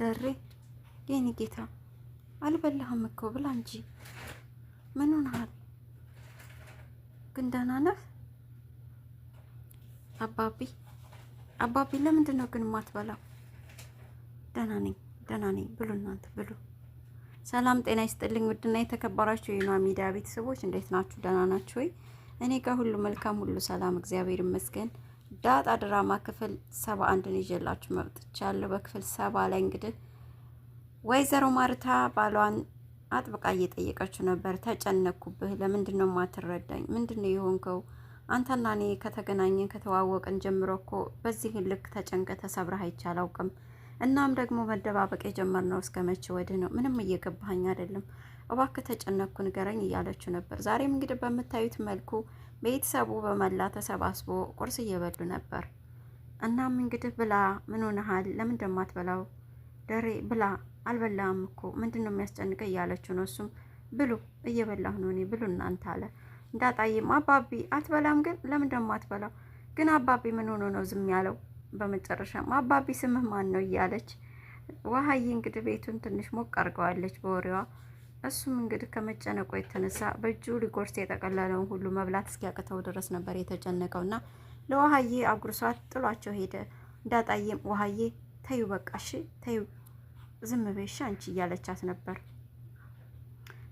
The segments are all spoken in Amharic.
ደሬ የኔ ጌታ አልበላህም እኮ ብላ እንጂ ምን ሆነሃል? ግን ደህና ነህ? አባቢ ለምንድን ነው ግን የማትበላው? ደህና ነኝ ብሉ እናንተ ብሉ። ሰላም ጤና ይስጥልኝ ውድና የተከበራችሁ የኗ ሚዲያ ቤተሰቦች እንዴት ናችሁ? ደህና ናችሁ ወይ? እኔ ጋር ሁሉ መልካም ሁሉ ሰላም እግዚአብሔር ይመስገን። ዳጣ ድራማ ክፍል 71ን ይዤላችሁ መጥቻለሁ። በክፍል 70 ላይ እንግዲህ ወይዘሮ ማርታ ባሏን አጥብቃ እየጠየቀችው ነበር። ተጨነኩብህ፣ ለምንድን ነው የማትረዳኝ? ምንድን ነው የሆንከው? አንተና እኔ ከተገናኘን ከተዋወቅን ጀምሮ እኮ በዚህ ልክ ተጨንቀ ተሰብረህ አይቼ አላውቅም። እናም ደግሞ መደባበቅ የጀመርነው እስከ መቼ ወዲህ ነው? ምንም እየገባኸኝ አይደለም። እባክህ ተጨነኩ ንገረኝ እያለችው ነበር። ዛሬም እንግዲህ በምታዩት መልኩ ቤተሰቡ በመላ ተሰባስቦ ቁርስ እየበሉ ነበር። እናም እንግዲህ ብላ፣ ምን ሆነሃል? ለምን እንደማትበላው? ደሬ ብላ፣ አልበላም እኮ ምንድን ነው የሚያስጨንቀ እያለችው ነው። እሱም ብሉ፣ እየበላሁ ነው እኔ ብሉ እናንተ አለ። እንዳጣይም አባቢ አትበላም? ግን ለምን እንደማትበላው? ግን አባቢ ምን ሆኖ ነው ዝም ያለው? በመጨረሻም አባቢ ስምህ ማን ነው እያለች ውሃዬ እንግዲህ ቤቱን ትንሽ ሞቅ አድርገዋለች በወሬዋ። እሱም እንግዲህ ከመጨነቁ የተነሳ በእጁ ሊጎርስ የጠቀለለውን ሁሉ መብላት እስኪያቅተው ድረስ ነበር የተጨነቀውና ለውሃዬ አጉርሷት ጥሏቸው ሄደ። እንዳጣይም ውሃዬ ተዩ በቃ እሺ ተዩ ዝም በይሽ አንቺ እያለቻት ነበር።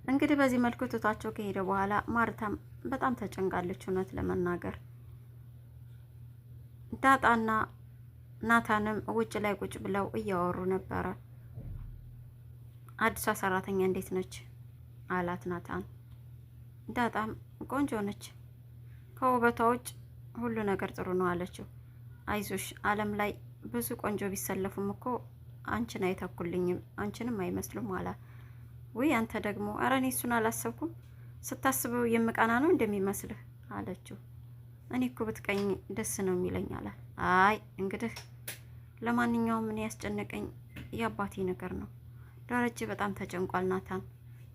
እንግዲህ በዚህ መልኩ ትቷቸው ከሄደ በኋላ ማርታም በጣም ተጨንቃለች። እውነት ለመናገር ዳጣና ናታንም ውጭ ላይ ቁጭ ብለው እያወሩ ነበረ። አዲሷ ሰራተኛ እንዴት ነች አላት ናታን። ዳጣም ቆንጆ ነች፣ ከውበቷ ውጭ ሁሉ ነገር ጥሩ ነው አለችው። አይዞሽ ዓለም ላይ ብዙ ቆንጆ ቢሰለፉም እኮ አንቺን አይተኩልኝም፣ አንቺንም አይመስሉም አላ። ውይ አንተ ደግሞ ኧረ እኔ እሱን አላሰብኩም፣ ስታስበው የምቀና ነው እንደሚመስልህ አለችው። እኔ እኮ ብትቀኝ ደስ ነው የሚለኝ አለ። አይ እንግዲህ ለማንኛውም እኔ ያስጨነቀኝ የአባቴ ነገር ነው። ደረጀ በጣም ተጨንቋል ናታን፣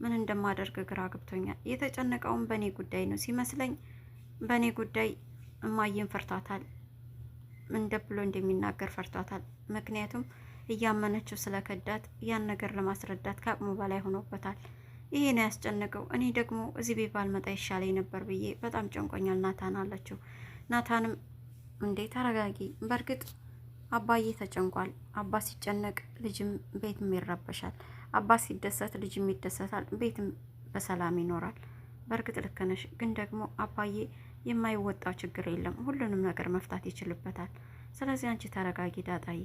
ምን እንደማደርግ ግራ ገብቶኛል። የተጨነቀውም በእኔ ጉዳይ ነው ሲመስለኝ፣ በእኔ ጉዳይ እማዬን ፈርቷታል፣ እንደ ብሎ እንደሚናገር ፈርቷታል። ምክንያቱም እያመነችው ስለከዳት ያን ነገር ለማስረዳት ከአቅሙ በላይ ሆኖበታል። ይሄ ነው ያስጨነቀው። እኔ ደግሞ እዚህ ቤት ባልመጣ ይሻለኝ ነበር ብዬ በጣም ጨንቆኛል ናታን አለችው። ናታንም እንዴ ተረጋጊ፣ በእርግጥ አባዬ ተጨንቋል። አባ ሲጨነቅ ልጅም ቤትም ይረበሻል፣ አባ ሲደሰት ልጅም ይደሰታል፣ ቤትም በሰላም ይኖራል። በእርግጥ ልክ ነሽ፣ ግን ደግሞ አባዬ የማይወጣው ችግር የለም፣ ሁሉንም ነገር መፍታት ይችልበታል። ስለዚህ አንቺ ተረጋጊ ዳጣዬ።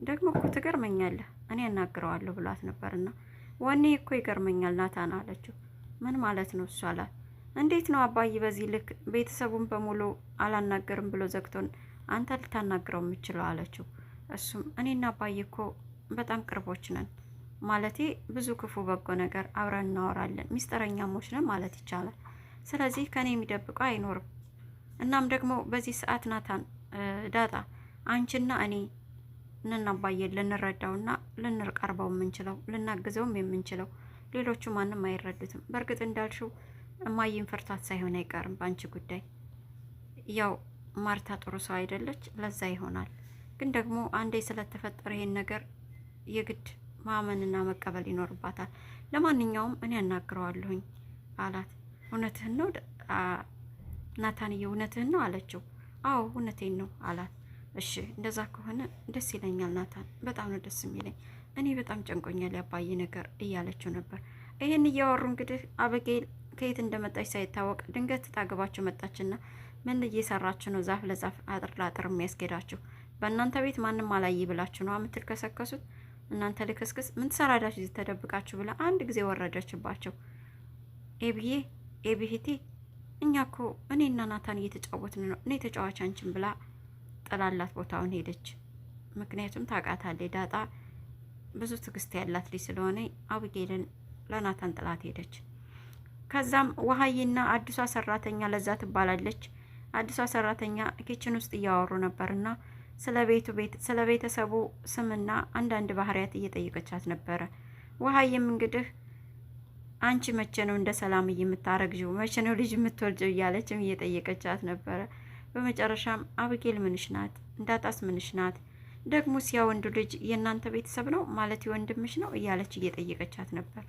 ደግሞ እኮ ትገርመኛለህ፣ እኔ እናግረዋለሁ ብሏት ነበርና ዋኔ እኮ ይገርመኛል ናታን አለችው። ምን ማለት ነው እሱ አላት። እንዴት ነው አባዬ በዚህ ልክ ቤተሰቡን በሙሉ አላናገርም ብሎ ዘግቶን አንተ ልታናግረው የምችለው አለችው። እሱም እኔና አባዬ እኮ በጣም ቅርቦች ነን፣ ማለቴ ብዙ ክፉ በጎ ነገር አብረን እናወራለን፣ ሚስጥረኛሞች ነን ማለት ይቻላል። ስለዚህ ከኔ የሚደብቀው አይኖርም። እናም ደግሞ በዚህ ሰዓት ናታን ዳጣ አንቺና እኔ ነን አባዬን ልንረዳውና ልንቀርበው የምንችለው ልናግዘውም የምንችለው፣ ሌሎቹ ማንም አይረዱትም። በእርግጥ እንዳልሽው እማዬን ፍርታት ሳይሆን አይቀርም በአንቺ ጉዳይ። ያው ማርታ ጥሩ ሰው አይደለች፣ ለዛ ይሆናል። ግን ደግሞ አንዴ ስለተፈጠረ ይሄን ነገር የግድ ማመንና መቀበል ይኖርባታል። ለማንኛውም እኔ አናግረዋለሁኝ አላት። እውነትህን ነው ናታንዬ? እውነትህን ነው አለችው። አዎ እውነቴን ነው አላት። እሺ እንደዛ ከሆነ ደስ ይለኛል ናታን፣ በጣም ነው ደስ የሚለኝ። እኔ በጣም ጨንቆኛል ያባዬ ነገር እያለችው ነበር። ይህን እያወሩ እንግዲህ አበጌል ከየት እንደመጣች ሳይታወቅ ድንገት ታግባችሁ መጣችና ምን እየሰራችሁ ነው? ዛፍ ለዛፍ አጥር ላጥር የሚያስኬዳችሁ በእናንተ ቤት ማንም አላየ ብላችሁ ነው የምትልከሰከሱት? እናንተ ልክስክስ ምን ትሰራዳችሁ እዚህ ተደብቃችሁ? ብላ አንድ ጊዜ ወረደችባቸው። ኤቢሂቴ እኛ እኮ እኔና ናታን እየተጫወትን ነው፣ እኔ ተጫዋች አንቺን ብላ ጥላላት ቦታውን ሄደች። ምክንያቱም ታውቃታለች ዳጣ ብዙ ትዕግስት ያላት ልጅ ስለሆነ አብጌልን ለናታን ጥላት ሄደች። ከዛም ውሃዬና አዲሷ ሰራተኛ ለዛ ትባላለች። አዲሷ ሰራተኛ ኪችን ውስጥ እያወሩ ነበርና ስለ ቤተሰቡ ስምና አንዳንድ ባህሪያት እየጠየቀቻት ነበረ። ውሃዬም እንግዲህ አንቺ መቼ ነው እንደ ሰላምዬ የምታረግዥው? መቼ ነው ልጅ የምትወልጀው? እያለችም እየጠየቀቻት ነበረ። በመጨረሻም አብጌል ምንሽ ናት? እንዳጣስ ምንሽ ናት? ደግሞ ሲያ ወንዱ ልጅ የእናንተ ቤተሰብ ነው ማለት የወንድምሽ ነው እያለች እየጠየቀቻት ነበር።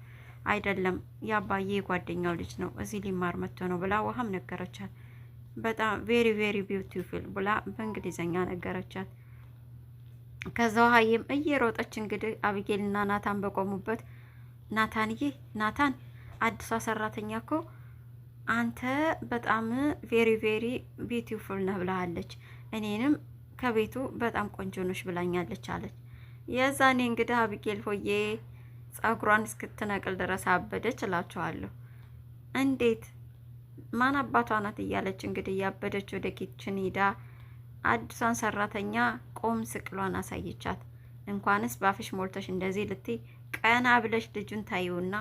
አይደለም የአባዬ ጓደኛው ልጅ ነው፣ እዚህ ሊማር መጥቶ ነው ብላ ውሃም ነገረቻት። በጣም ቬሪ ቬሪ ቢዩቲፉል ብላ በእንግሊዘኛ ነገረቻት። ከዛ ውሃዬም እየሮጠች እንግዲህ አብጌልና ናታን በቆሙበት ናታንዬ፣ ናታን አዲሷ ሰራተኛ እኮ አንተ በጣም ቬሪ ቬሪ ቢዩቲፉል ነህ ብላለች፣ እኔንም ከቤቱ በጣም ቆንጆ ነሽ ብላኛለች አለች። የዛኔ እንግዲህ አብጌል ሆዬ ጸጉሯን እስክትነቅል ድረስ አበደች እላችኋለሁ። እንዴት ማን አባቷ ናት እያለች እንግዲህ ያበደች ወደ ኪችን ሂዳ አዲሷን ሰራተኛ ቆም ስቅሏን አሳየቻት። እንኳንስ ባፍሽ ሞልተሽ እንደዚህ ልትይ ቀና ብለሽ ልጁን ታዩና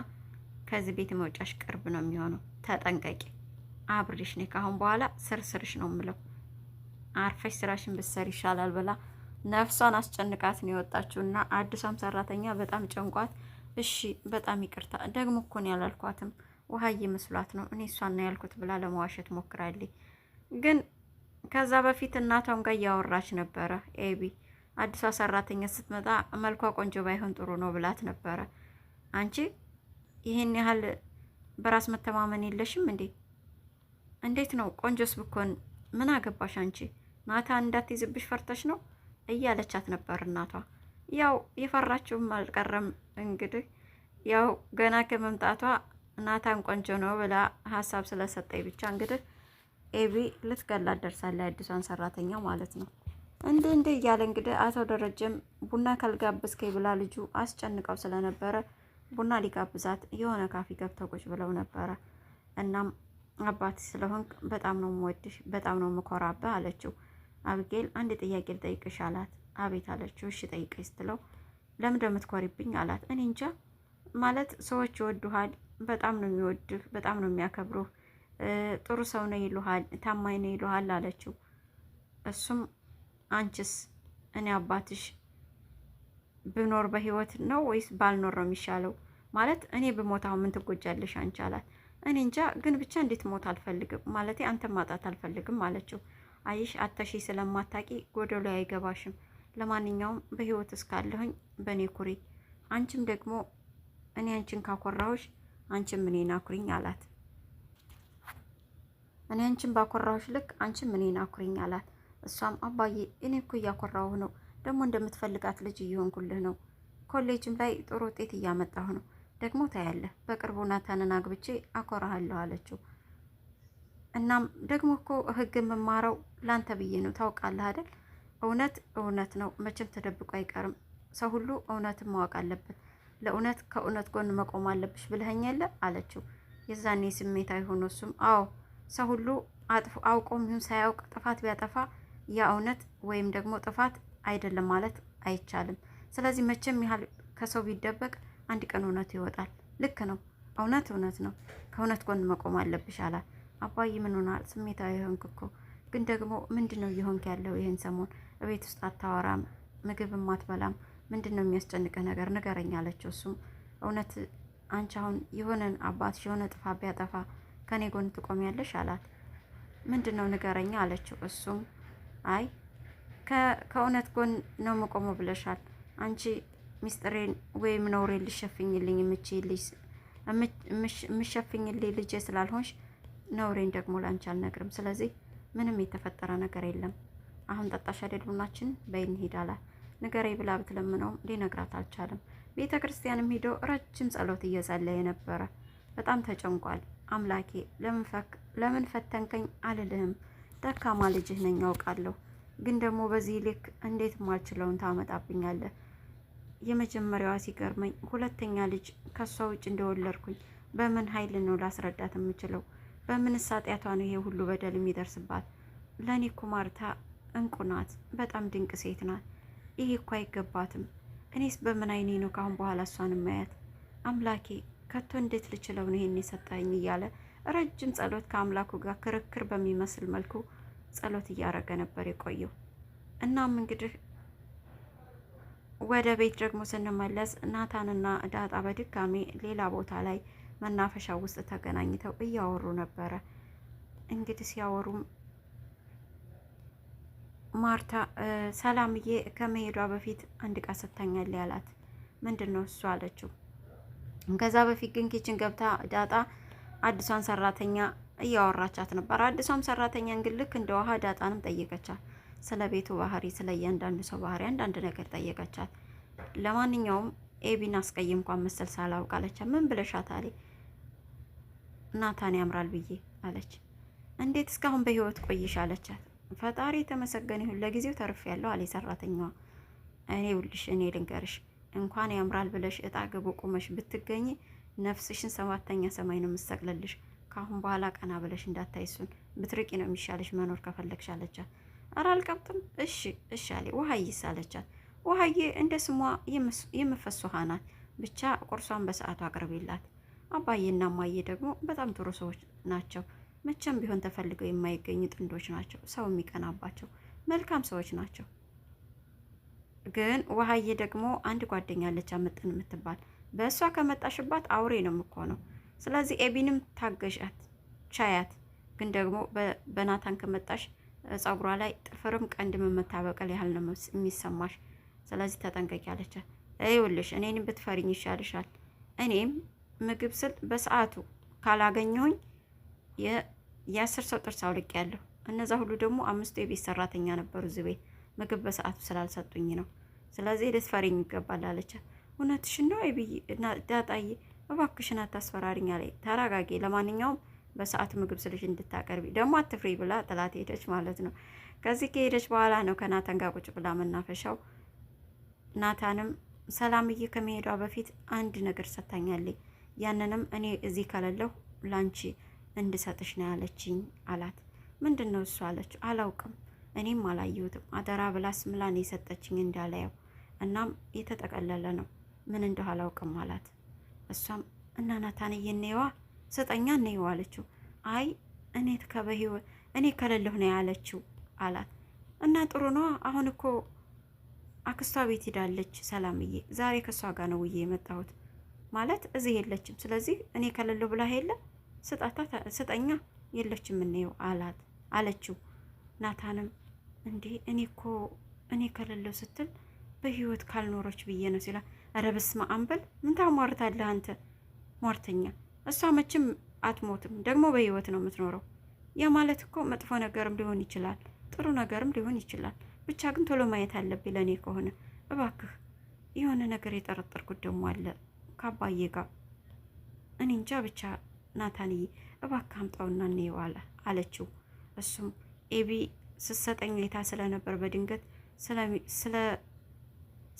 ከዚህ ቤት መውጫሽ ቅርብ ነው የሚሆነው፣ ተጠንቀቂ፣ አብሬሽ ነኝ ካሁን በኋላ ስርስርሽ ነው ምለው፣ አርፈሽ ስራሽን ብትሰሪ ይሻላል ብላ ነፍሷን አስጨንቃት ነው የወጣችውና አዲሷም ሰራተኛ በጣም ጨንቋት እሺ በጣም ይቅርታ ደግሞ እኮ ነው ያላልኳትም ውሃዬ መስሏት ነው እኔ እሷን ነው ያልኩት ብላ ለመዋሸት ሞክራለች። ግን ከዛ በፊት እናቷም ጋር እያወራች ነበረ። ኤቢ አዲሷ ሰራተኛ ስትመጣ መልኳ ቆንጆ ባይሆን ጥሩ ነው ብላት ነበረ። አንቺ ይሄን ያህል በራስ መተማመን የለሽም እንዴ? እንዴት ነው ቆንጆስ ብኮን ምን አገባሽ አንቺ? ናታን እንዳትይዝብሽ ፈርተሽ ነው እያለቻት ነበር እናቷ። ያው የፈራችውም አልቀረም እንግዲህ ያው ገና ከመምጣቷ ናታን ቆንጆ ነው ብላ ሀሳብ ስለሰጠኝ ብቻ እንግዲህ ኤቢ ልትገላት ደርሳለች፣ አዲሷን ሰራተኛ ማለት ነው። እንደ እያለ እንግዲህ አቶ ደረጀም ቡና ካልጋበዝከኝ ብላ ልጁ አስጨንቀው ስለነበረ ቡና ሊጋብዛት የሆነ ካፌ ገብተው ቁጭ ብለው ነበረ። እናም አባት ስለሆንክ በጣም ነው የምወድሽ፣ በጣም ነው የምኮራብህ አለችው። አብጌል አንድ ጥያቄ ልጠይቅሽ አላት። አቤት አለችው። እሺ ጠይቀኝ ስትለው ለምን እንደምትኮሪብኝ አላት። እኔ እንጃ ማለት ሰዎች ይወዱሃል፣ በጣም ነው የሚወድህ፣ በጣም ነው የሚያከብሩህ፣ ጥሩ ሰው ነው ይሉሃል፣ ታማኝ ነው ይሉሃል አለችው። እሱም አንቺስ እኔ አባትሽ ብኖር በህይወት ነው ወይስ ባልኖር ነው የሚሻለው? ማለት እኔ ብሞት አሁን ምን ትጎጃለሽ አንቺ አላት። እኔ እንጃ ግን ብቻ እንዴት ሞት አልፈልግም ማለት አንተ ማጣት አልፈልግም አለችው። አይሽ አተሺ ስለማታቂ ጎደሎ አይገባሽም። ለማንኛውም በህይወት እስካለሁኝ በእኔ ኩሪ፣ አንቺም ደግሞ እኔ አንቺን ካኮራሁሽ አንቺም እኔን አኩሪኝ አላት። እኔ አንቺን ባኮራሁሽ ልክ አንቺም እኔን አኩሪኝ አላት። እሷም አባዬ እኔ እኮ እያኮራሁ ነው፣ ደግሞ እንደምትፈልጋት ልጅ እየሆንኩልህ ነው፣ ኮሌጅም ላይ ጥሩ ውጤት እያመጣሁ ነው፣ ደግሞ ታያለህ በቅርቡ ናታንን አግብቼ አኮራሃለሁ አለችው። እናም ደግሞ እኮ ህግ የምማረው ላንተ ብዬ ነው ታውቃለህ አይደል? እውነት እውነት ነው መቼም ተደብቆ አይቀርም። ሰው ሁሉ እውነትን ማወቅ አለበት። ለእውነት ከእውነት ጎን መቆም አለብሽ ብለኸኝ የለ አለችው። የዛኔ ስሜታዊ ሆኖ እሱም አዎ ሰው ሁሉ አውቆም ይሁን ሳያውቅ ጥፋት ቢያጠፋ ያ እውነት ወይም ደግሞ ጥፋት አይደለም ማለት አይቻልም። ስለዚህ መቼም ያህል ከሰው ቢደበቅ አንድ ቀን እውነቱ ይወጣል። ልክ ነው፣ እውነት እውነት ነው፣ ከእውነት ጎን መቆም አለብሽ አላት። አባዬ ምን ሆናል? ስሜታዊ ሆንክ እኮ። ግን ደግሞ ምንድን ነው እየሆንክ ያለው? ይህን ሰሞን እቤት ውስጥ አታወራም፣ ምግብም አትበላም፣ ምንድን ነው የሚያስጨንቀህ ነገር ንገረኝ አለችው። እሱም እውነት አንቺ አሁን የሆነን አባትሽ የሆነ ጥፋት ቢያጠፋ ከኔ ጎን ትቆሚያለሽ አላት። ምንድን ነው ንገረኛ አለችው። እሱም አይ ከእውነት ጎን ነው መቆሙ ብለሻል። አንቺ ሚስጥሬን ወይም ነውሬን ልሸፍኝልኝ የምሸፍኝልኝ ልጄ ስላልሆንሽ ነውሬን ደግሞ ላንቺ አልነግርም። ስለዚህ ምንም የተፈጠረ ነገር የለም። አሁን ጠጣሽ አይደል ቡናችን በይን ሄድ አላት። ንገረኝ ብላ ብትለምነውም ሊነግራት አልቻለም። ቤተ ክርስቲያንም ሄዶ ረጅም ጸሎት እየጸለየ ነበረ። በጣም ተጨንቋል። አምላኬ ለምን ፈተንከኝ አልልህም፣ ደካማ ልጅህ ነኝ ያውቃለሁ። ግን ደግሞ በዚህ ልክ እንዴት ማልችለውን ታመጣብኛለህ? የመጀመሪያዋ ሲገርመኝ ሁለተኛ ልጅ ከሷ ውጭ እንደወለድኩኝ በምን ኃይል ነው ላስረዳት የምችለው? በምንስ ኃጢአቷ ነው ይሄ ሁሉ በደል የሚደርስባት? ለእኔ እኮ ማርታ እንቁ ናት፣ በጣም ድንቅ ሴት ናት። ይሄ እኮ አይገባትም። እኔስ በምን አይኔ ነው ካሁን በኋላ እሷን ማያት? አምላኬ ከቶ እንዴት ልችለው ነው ይሄን የሰጠኝ? እያለ ረጅም ጸሎት ከአምላኩ ጋር ክርክር በሚመስል መልኩ ጸሎት እያረገ ነበር የቆየው። እናም እንግዲህ ወደ ቤት ደግሞ ስንመለስ ናታንና ዳጣ በድጋሚ ሌላ ቦታ ላይ መናፈሻ ውስጥ ተገናኝተው እያወሩ ነበረ። እንግዲህ ሲያወሩም ማርታ ሰላምዬ ከመሄዷ በፊት አንድ ዕቃ ሰጥታኛለች አላት። ምንድን ነው እሱ አለችው። ከዛ በፊት ግን ኪችን ገብታ ዳጣ አዲሷን ሰራተኛ እያወራቻት ነበር። አዲሷም ሰራተኛ እንግዲህ ልክ እንደ ውሃ ዳጣንም ጠየቀቻት። ስለ ቤቱ ባህሪ፣ ስለ እያንዳንዱ ሰው ባህሪ አንዳንድ ነገር ጠየቀቻት። ለማንኛውም ኤቢን አስቀይም እንኳን መሰል ሳላውቅ አለቻት። ምን ብለሻት አለ። ናታን ያምራል ብዬ አለች። እንዴት እስካሁን በህይወት ቆይሽ አለቻት። ፈጣሪ የተመሰገነ ይሁን ለጊዜው ተርፌያለሁ አለ ሰራተኛዋ። እኔ ውልሽ እኔ ልንገርሽ እንኳን ያምራል ብለሽ እጣ ገቦ ቁመሽ ብትገኝ ነፍስሽን 7ኛ ሰማይ ነው የምትሰቅልልሽ። ካሁን በኋላ ቀና ብለሽ እንዳታይሱን ብትርቂ ነው የሚሻለሽ መኖር ከፈለግሽ አለቻት። ኧረ አልቀብጥም እሺ እሺ አለ። ውሀዬስ አለቻት። ውሀዬ እንደ ስሟ የምፈስ ውሃ ናት። ብቻ ቁርሷን በሰዓቱ አቅርቤላት። አባዬና እማዬ ደግሞ በጣም ጥሩ ሰዎች ናቸው። መቼም ቢሆን ተፈልገው የማይገኙ ጥንዶች ናቸው። ሰው የሚቀናባቸው መልካም ሰዎች ናቸው። ግን ውሀዬ ደግሞ አንድ ጓደኛ አለች አመጥን የምትባል በእሷ ከመጣሽባት አውሬ ነው የምትሆነው። ስለዚህ ኤቢንም ታገሻት ቻያት። ግን ደግሞ በናታን ከመጣሽ ጸጉሯ ላይ ጥፍርም ቀንድም የምታበቀል ያህል ነው የሚሰማሽ። ስለዚህ ተጠንቀቂ አለቻት። ይኸውልሽ እኔንም ብትፈሪኝ ይሻልሻል። እኔም ምግብ ስል በሰዓቱ ካላገኘሁኝ የ10 ሰው ጥርስ አውልቅ ያለሁ። እነዛ ሁሉ ደግሞ 5 የቤት ሰራተኛ ነበሩ እዚህ ቤት ምግብ በሰዓቱ ስላልሰጡኝ ነው። ስለዚህ ልትፈሪኝ ይገባል አለቻት። እውነትሽን ነው ዳጣዬ፣ እባክሽን አታስፈራሪኝ አለ። ተረጋጊ፣ ለማንኛውም በሰዓቱ ምግብ ስልሽ እንድታቀርቢ ደግሞ አትፍሪ ብላ ጥላት ሄደች ማለት ነው። ከዚህ ከሄደች በኋላ ነው ከናታን ጋር ቁጭ ብላ መናፈሻው። ናታንም ሰላምዬ ከመሄዷ በፊት አንድ ነገር ሰጥታኛለች፣ ያንንም እኔ እዚህ ከሌለሁ ላንቺ እንድሰጥሽ ነው ያለችኝ አላት። ምንድን ነው እሱ አለችው። አላውቅም እኔም አላየሁትም። አደራ ብላ ስምላን የሰጠችኝ እንዳላየው፣ እናም የተጠቀለለ ነው ምን እንደው አላውቅም አላት። እሷም እና ናታንዬ እንየዋ ስጠኛ እንየዋ አለችው። አይ እኔ ከሌለሁ ነው ያለችው አላት። እና ጥሩ ነው አሁን እኮ አክስቷ ቤት ሄዳለች ሰላምዬ። ዛሬ ከሷ ጋር ነው ውዬ የመጣሁት ማለት እዚህ የለችም። ስለዚህ እኔ ከሌለሁ ብላ ሄለ ስጠኛ የለችም እንየው አለችው። ናታንም እንዴ እኔ ከሌለው ስትል በህይወት ካልኖረች ብዬ ነው ሲላ፣ ኧረ በስመ አብ በል ምን ታሟርታለህ አንተ ሟርተኛ። እሷ መቼም አትሞትም፣ ደግሞ በህይወት ነው የምትኖረው። ያ ማለት እኮ መጥፎ ነገርም ሊሆን ይችላል፣ ጥሩ ነገርም ሊሆን ይችላል። ብቻ ግን ቶሎ ማየት አለብኝ ለእኔ ከሆነ እባክህ። የሆነ ነገር የጠረጠርኩት ደግሞ አለ ከአባዬ ጋር እኔ እንጃ። ብቻ ናታንዬ እባክህ አምጣውና እንየው አለችው። እሱም ኤቢ ስትሰጠኝ ሁኔታ ስለነበር በድንገት ስለ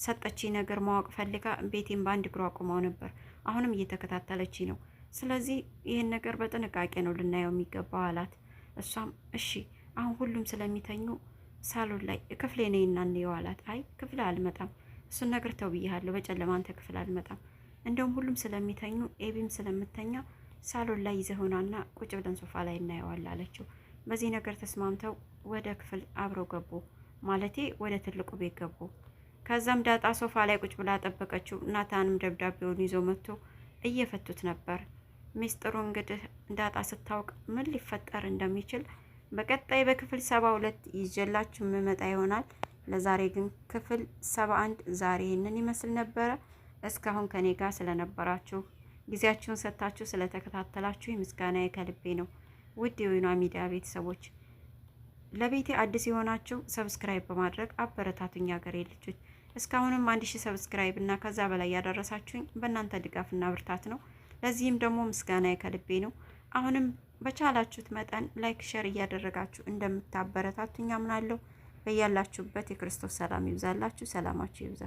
ሰጠችኝ ነገር ማወቅ ፈልጋ ቤቴን በአንድ እግሯ አቁመው ነበር። አሁንም እየተከታተለች ነው። ስለዚህ ይህን ነገር በጥንቃቄ ነው ልናየው የሚገባው አላት። እሷም እሺ አሁን ሁሉም ስለሚተኙ ሳሎን ላይ ክፍሌ ነይና እንየው አላት። አይ ክፍል አልመጣም፣ እሱን ነገር ተው ብያለሁ። በጨለማ አንተ ክፍል አልመጣም። እንደውም ሁሉም ስለሚተኙ ኤቢም ስለምተኛ ሳሎን ላይ ይዘሆናና ቁጭ ብለን ሶፋ ላይ እናየዋል አለችው። በዚህ ነገር ተስማምተው ወደ ክፍል አብረው ገቡ። ማለቴ ወደ ትልቁ ቤት ገቡ። ከዛም ዳጣ ሶፋ ላይ ቁጭ ብላ ጠበቀችው። ናታንም ደብዳቤውን ይዞ መጥቶ እየፈቱት ነበር። ሚስጥሩ እንግዲህ ዳጣ ስታውቅ ምን ሊፈጠር እንደሚችል በቀጣይ በክፍል 72 ይዤላችሁ የምመጣ ይሆናል። ለዛሬ ግን ክፍል 71 ዛሬ ይህንን ይመስል ነበረ። እስካሁን ከኔ ጋር ስለነበራችሁ ጊዜያችሁን ሰጥታችሁ ስለተከታተላችሁ ምስጋናዬ ከልቤ ነው። ውድ የወይኗ ሚዲያ ቤተሰቦች ለቤቴ አዲስ የሆናችሁ ሰብስክራይብ በማድረግ አበረታቱኝ። ሀገሬ ልጆች እስካሁንም 1000 ሰብስክራይብ እና ከዛ በላይ ያደረሳችሁኝ በእናንተ ድጋፍና ብርታት ነው። ለዚህም ደግሞ ምስጋናዬ ከልቤ ነው። አሁንም በቻላችሁት መጠን ላይክ፣ ሼር እያደረጋችሁ እንደምታበረታቱኝ አምናለሁ። በያላችሁበት የክርስቶስ ሰላም ይብዛላችሁ። ሰላማችሁ ይብዛ።